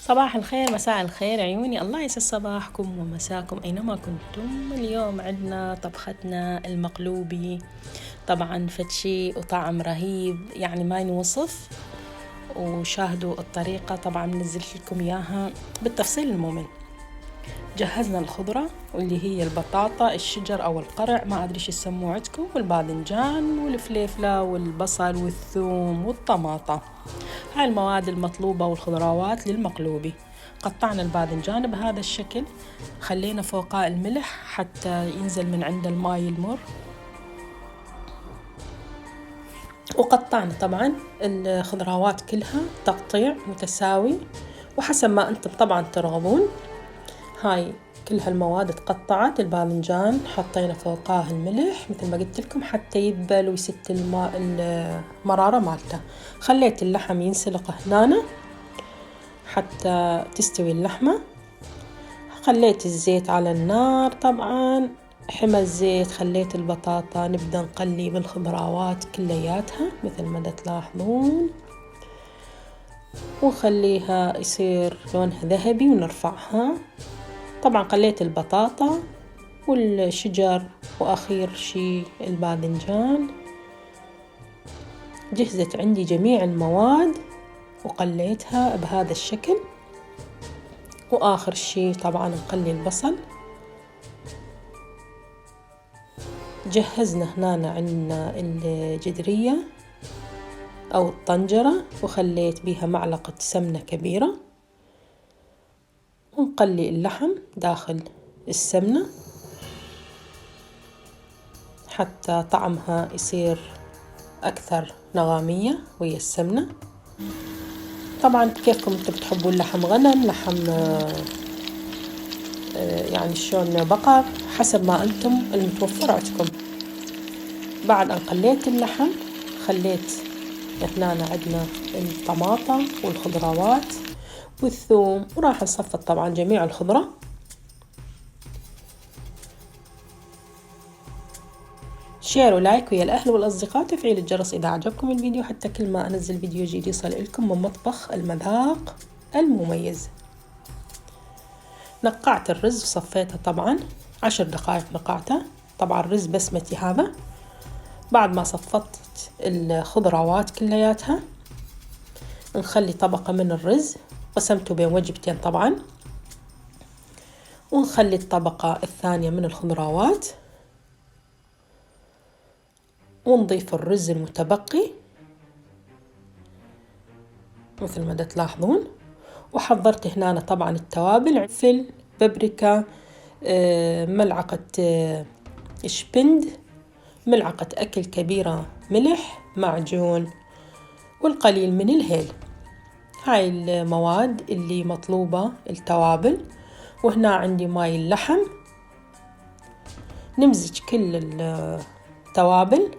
صباح الخير، مساء الخير عيوني، الله يسعد صباحكم ومساكم أينما كنتم. اليوم عندنا طبختنا المقلوبي، طبعا فتشي وطعم رهيب يعني ما ينوصف. وشاهدوا الطريقة، طبعا نزلت لكم إياها بالتفصيل الممل. جهزنا الخضرة واللي هي البطاطا، الشجر أو القرع، ما أدري إيش يسموه عندكم، والباذنجان والفليفلة والبصل والثوم والطماطة. هاي المواد المطلوبة والخضروات للمقلوبي. قطعنا الباذنجان بهذا الشكل، خلينا فوقه الملح حتى ينزل من عند الماء المر. وقطعنا طبعا الخضروات كلها تقطيع متساوي وحسب ما انتم طبعا ترغبون. هاي كل هالمواد تقطعت. الباذنجان حطينا فوقاه الملح مثل ما قلت لكم حتى يذبل ويست الماء المرارة مالته. خليت اللحم ينسلق هنا حتى تستوي اللحمة. خليت الزيت على النار، طبعا حمى الزيت. خليت البطاطا نبدأ نقلي بالخضروات كلياتها مثل ما تلاحظون، وخليها يصير لونها ذهبي ونرفعها. طبعا قليت البطاطا والشجر وأخير شي الباذنجان. جهزت عندي جميع المواد وقليتها بهذا الشكل. وآخر شي طبعا نقلي البصل. جهزنا هنا عندنا الجدرية أو الطنجرة وخليت بيها معلقة سمنة كبيرة، ونقلي اللحم داخل السمنة حتى طعمها يصير أكثر نغامية ويا السمنة. طبعا كيفكم انتم بتحبوا اللحم، غنم، لحم يعني شلون بقر، حسب ما انتم المتوفر عندكم. بعد ان قليت اللحم خليت هنا عندنا الطماطة والخضروات والثوم، وراح نصفط طبعا جميع الخضرة. شير ولايك ويا الأهل والأصدقاء، تفعيل الجرس إذا عجبكم الفيديو حتى كل ما أنزل فيديو جديد يصل لكم من مطبخ المذاق المميز. نقعت الرز وصفيته طبعا 10 دقائق نقعته، طبعا الرز بسمتي هذا. بعد ما صفطت الخضروات كلياتها نخلي طبقة من الرز، قسمته بين وجبتين طبعا، ونخلي الطبقة الثانية من الخضروات، ونضيف الرز المتبقي مثل ما تلاحظون. وحضرت هنا طبعا التوابل، فلفل، بابريكا، ملعقة شبند، ملعقة أكل كبيرة ملح، معجون، والقليل من الهيل. هاي المواد اللي مطلوبة التوابل. وهنا عندي ماي اللحم. نمزج كل التوابل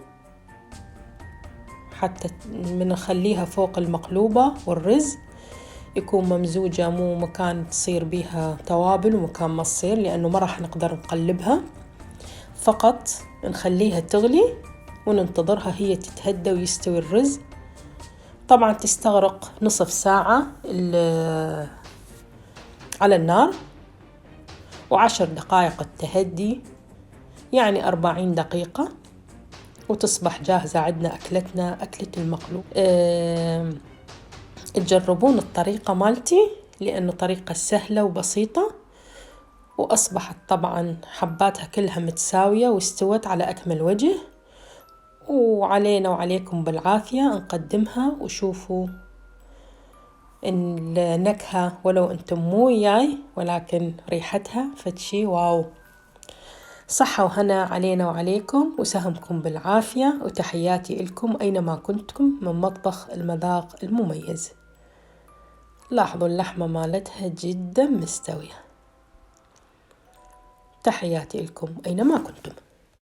حتى نخليها فوق المقلوبة، والرز يكون ممزوجة، مو مكان تصير بيها توابل ومكان ما تصير، لأنه ما راح نقدر نقلبها. فقط نخليها تغلي وننتظرها هي تتهدى ويستوي الرز. طبعا تستغرق نصف ساعة على النار، و10 دقائق التهدي، يعني 40 دقيقة، وتصبح جاهزة عندنا أكلتنا، أكلة المقلوب. تجربون الطريقة مالتي لأنه طريقة سهلة وبسيطة، وأصبحت طبعا حباتها كلها متساوية واستوت على أكمل وجه. وعلينا وعليكم بالعافية نقدمها، وشوفوا النكهة ولو أنتم مو وياي، ولكن ريحتها فتشي واو. صحة وهنا علينا وعليكم، وسهمكم بالعافية، وتحياتي لكم أينما كنتم من مطبخ المذاق المميز. لاحظوا اللحمة مالتها جدا مستوية. تحياتي لكم أينما كنتم.